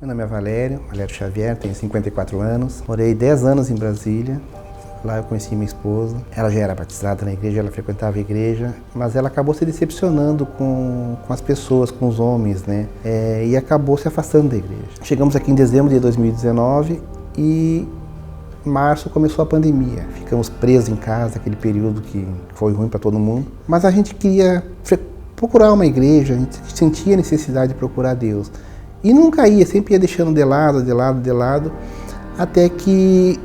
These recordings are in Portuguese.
Meu nome é Valério Xavier, tenho 54 anos. Morei 10 anos em Brasília. Lá eu conheci minha esposa. Ela já era batizada na igreja, ela frequentava a igreja, mas ela acabou se decepcionando com as pessoas, com os homens, né? E acabou se afastando da igreja. Chegamos aqui em dezembro de 2019 e em março começou a pandemia. Ficamos presos em casa, aquele período que foi ruim para todo mundo. Mas a gente queria procurar uma igreja, a gente sentia a necessidade de procurar Deus. E nunca ia, sempre ia deixando de lado, até que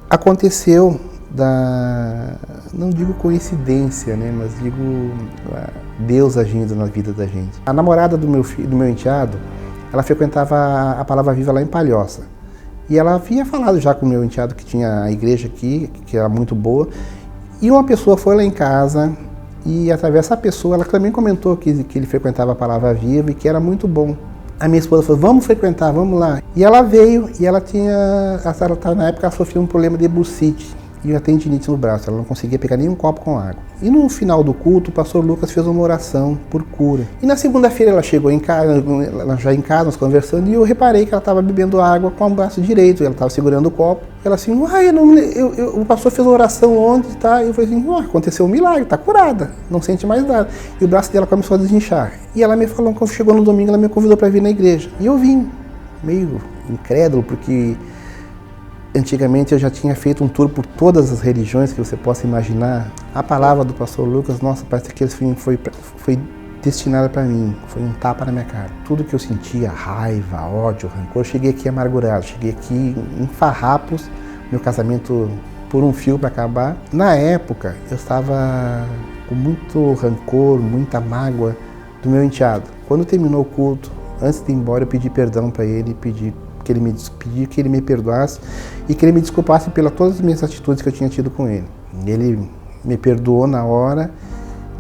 aconteceu não digo coincidência, né, mas digo Deus agindo na vida da gente. A namorada do meu enteado, ela frequentava a Palavra Viva lá em Palhoça. E ela havia falado já com o meu enteado que tinha a igreja aqui, que era muito boa. E uma pessoa foi lá em casa e através dessa pessoa, ela também comentou que ele frequentava a Palavra Viva e que era muito bom. A minha esposa falou, vamos frequentar, vamos lá. E ela veio e ela na época ela sofria um problema de bursite e uma tendinite no braço, ela não conseguia pegar nenhum copo com água. E no final do culto, o pastor Lucas fez uma oração por cura. E na segunda-feira ela chegou em casa, nós conversando, e eu reparei que ela estava bebendo água com o braço direito, ela estava segurando o copo. Ela assim, o pastor fez uma oração ontem, tá? E eu falei assim, aconteceu um milagre, tá curada, não sente mais nada. E o braço dela começou a desinchar. E ela me falou, quando chegou no domingo, ela me convidou para vir na igreja. E eu vim, meio incrédulo, porque antigamente eu já tinha feito um tour por todas as religiões que você possa imaginar. A palavra do pastor Lucas, nossa, parece que foi destinada para mim, foi um tapa na minha cara. Tudo que eu sentia, raiva, ódio, rancor, cheguei aqui amargurado, cheguei aqui em farrapos, meu casamento por um fio para acabar. Na época, eu estava com muito rancor, muita mágoa do meu enteado. Quando terminou o culto, antes de ir embora, eu pedi perdão para ele, pedi que ele me perdoasse e que ele me desculpasse pelas todas as minhas atitudes que eu tinha tido com ele. Ele me perdoou na hora.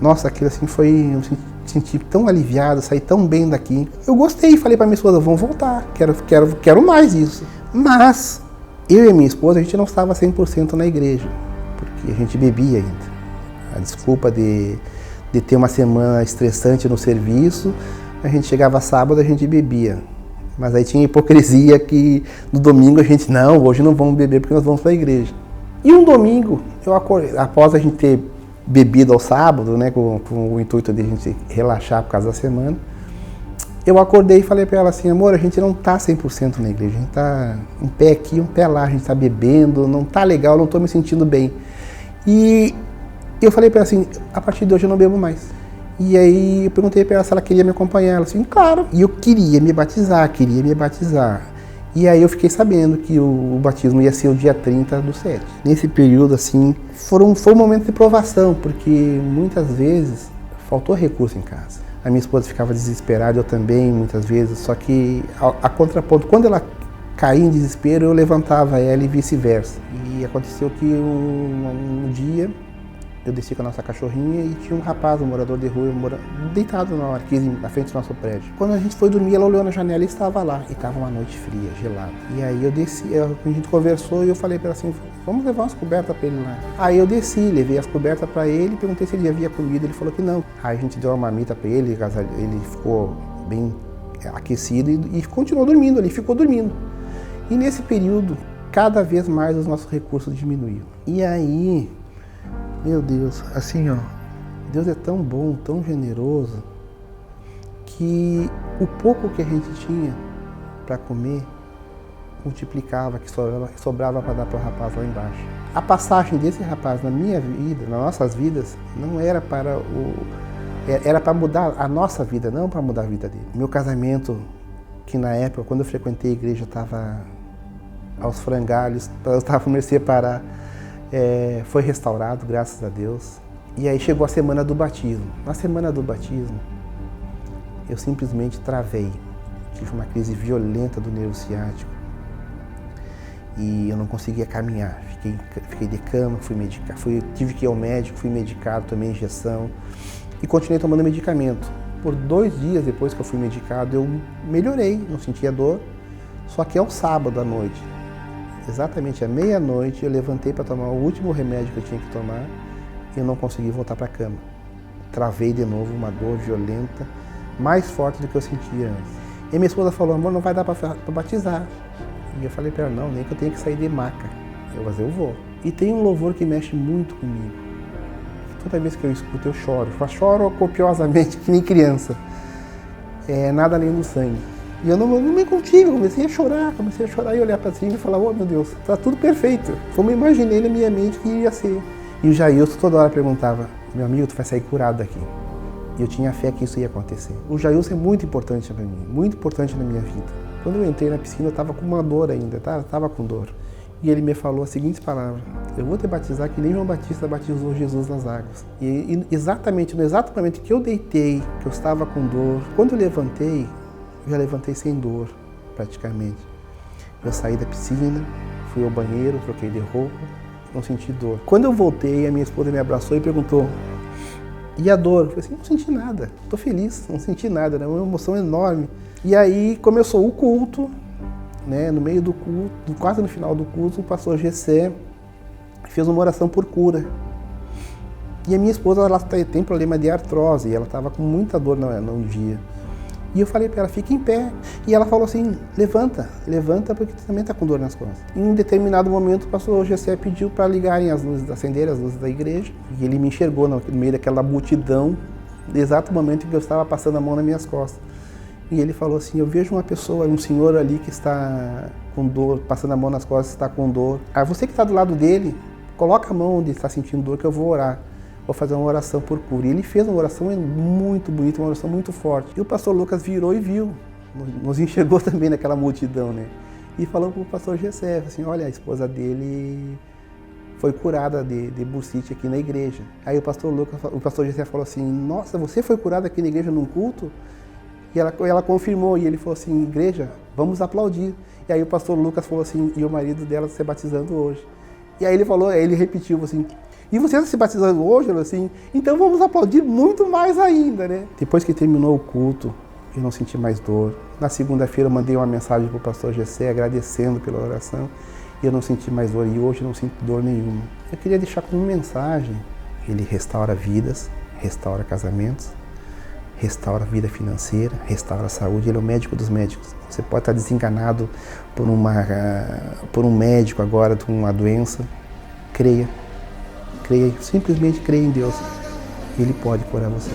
Nossa, aquilo assim eu me senti tão aliviado, saí tão bem daqui. Eu gostei, falei para minha esposa, vamos voltar, quero mais isso. Mas eu e a minha esposa, a gente não estava 100% na igreja, porque a gente bebia ainda. A desculpa de ter uma semana estressante no serviço, a gente chegava sábado, a gente bebia. Mas aí tinha hipocrisia que no domingo a gente, não, hoje não vamos beber porque nós vamos para a igreja. E um domingo, eu acordei, após a gente ter bebido ao sábado, né, com o intuito de a gente relaxar por causa da semana, eu acordei e falei para ela assim, amor, a gente não está 100% na igreja, a gente está um pé aqui, um pé lá, a gente está bebendo, não está legal, não estou me sentindo bem. E eu falei para ela assim, a partir de hoje eu não bebo mais. E aí eu perguntei para ela se ela queria me acompanhar, ela assim, claro. E eu queria me batizar. E aí eu fiquei sabendo que o batismo ia ser o dia 30/7. Nesse período, assim, foi um momento de provação, porque muitas vezes faltou recurso em casa. A minha esposa ficava desesperada, eu também, muitas vezes, só que a contraponto, quando ela caía em desespero, eu levantava ela e vice-versa. E aconteceu que um dia eu desci com a nossa cachorrinha e tinha um rapaz, um morador de rua, deitado na marquise, na frente do nosso prédio. Quando a gente foi dormir, ela olhou na janela e estava lá. E estava uma noite fria, gelada. E aí eu desci, a gente conversou e eu falei para ela assim, vamos levar umas cobertas para ele lá. Aí eu desci, levei as cobertas para ele, perguntei se ele havia comido, ele falou que não. Aí a gente deu uma marmita para ele, ele ficou bem aquecido e continuou dormindo ali, ficou dormindo. E nesse período, cada vez mais os nossos recursos diminuíam. E aí, meu Deus, assim, ó, Deus é tão bom, tão generoso, que o pouco que a gente tinha para comer multiplicava, que sobrava para dar para o rapaz lá embaixo. A passagem desse rapaz na minha vida, nas nossas vidas, não era era para mudar a nossa vida, não para mudar a vida dele. Meu casamento, que na época, quando eu frequentei a igreja, estava aos frangalhos, eu estava por me separar. Foi restaurado, graças a Deus. E aí chegou a semana do batismo. Na semana do batismo, eu simplesmente travei. Tive uma crise violenta do nervo ciático. E eu não conseguia caminhar. Fiquei de cama, tive que ir ao médico, fui medicado, tomei injeção. E continuei tomando medicamento. Por 2 dias depois que eu fui medicado, eu melhorei, não sentia dor. Só que ao sábado à noite, exatamente à meia-noite, eu levantei para tomar o último remédio que eu tinha que tomar e eu não consegui voltar para a cama. Travei de novo, uma dor violenta, mais forte do que eu sentia antes. E minha esposa falou, amor, não vai dar para batizar. E eu falei para ela, não, nem que eu tenha que sair de maca. Mas eu vou. E tem um louvor que mexe muito comigo. Toda vez que eu escuto, eu choro. Eu choro copiosamente, que nem criança. É Nada Além do Sangue. E eu não me contive, comecei a chorar e olhar para cima e falar, oh meu Deus, tá tudo perfeito. Como eu imaginei na minha mente que ia ser. E o Jailson toda hora perguntava, meu amigo, tu vai sair curado daqui. E eu tinha fé que isso ia acontecer. O Jailson é muito importante para mim, muito importante na minha vida. Quando eu entrei na piscina, eu estava com uma dor ainda, estava com dor. E ele me falou as seguintes palavras, eu vou te batizar que nem João Batista batizou Jesus nas águas. E exatamente, no exato momento que eu deitei, que eu estava com dor, quando eu levantei, eu já levantei sem dor, praticamente. Eu saí da piscina, fui ao banheiro, troquei de roupa, não senti dor. Quando eu voltei, a minha esposa me abraçou e perguntou, e a dor? Eu falei assim, não senti nada, estou feliz, não senti nada, era uma emoção enorme. E aí começou o culto, né? No meio do culto, quase no final do culto, o pastor Gessé fez uma oração por cura. E a minha esposa, ela tem problema de artrose, e ela estava com muita dor no dia. E eu falei para ela, fica em pé. E ela falou assim, levanta porque tu também está com dor nas costas. Em um determinado momento, o pastor Gessé pediu para ligarem as luzes, acenderem as luzes da igreja. E ele me enxergou no meio daquela multidão, no exato momento em que eu estava passando a mão nas minhas costas. E ele falou assim, eu vejo uma pessoa, um senhor ali que está com dor, passando a mão nas costas, está com dor. Aí você que está do lado dele, coloca a mão onde está sentindo dor que eu vou orar. Vou fazer uma oração por cura. E ele fez uma oração muito bonita, uma oração muito forte. E o pastor Lucas virou e viu, nos enxergou também naquela multidão, né? E falou para o pastor Gessé, assim, olha, a esposa dele foi curada de bursite aqui na igreja. Aí o pastor Gessé falou assim, nossa, você foi curada aqui na igreja num culto? E ela confirmou, e ele falou assim, igreja, vamos aplaudir. E aí o pastor Lucas falou assim, e o marido dela se batizando hoje. E aí ele repetiu assim, e você está se batizando hoje? Assim, então vamos aplaudir muito mais ainda, né? Depois que terminou o culto, eu não senti mais dor. Na segunda-feira eu mandei uma mensagem para o pastor Gessé agradecendo pela oração e eu não senti mais dor, e hoje eu não sinto dor nenhuma. Eu queria deixar como mensagem, ele restaura vidas, restaura casamentos, restaura a vida financeira, restaura a saúde, ele é o médico dos médicos. Você pode estar desenganado por um médico agora, de uma doença, creia, simplesmente creia em Deus, Ele pode curar você.